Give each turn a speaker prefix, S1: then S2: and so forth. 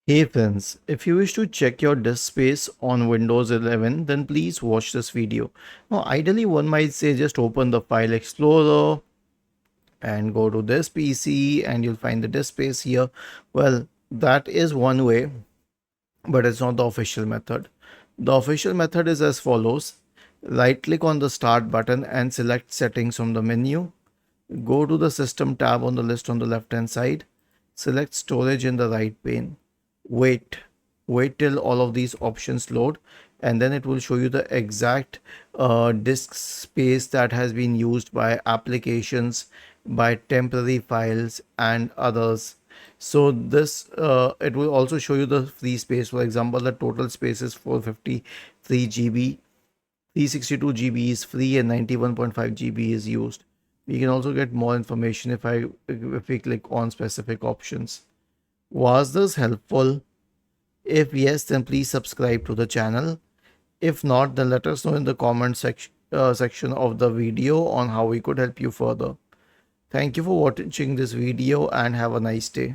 S1: Hey friends, if you wish to check your disk space on Windows 11, then please watch this video. Now, ideally, one might say just open the File Explorer and go to this PC and you'll find the disk space here. Well, that is one way, but it's not the official method. The official method is as follows. Right click on the Start button and select Settings from the menu. Go to the System tab on the list on the left hand side. Select Storage in the right pane. Wait wait till all of these options load, and then it will show you the exact disk space that has been used by applications, by temporary files and others. So this it will also show you the free space. For example, the total space is 453 GB, 362 GB is free, and 91.5 GB is used. We can also get more information if we click on specific options. Was this helpful? If yes, then please subscribe to the channel. If not, then let us know in the section of the video on how we could help you further. Thank you for watching this video and have a nice day.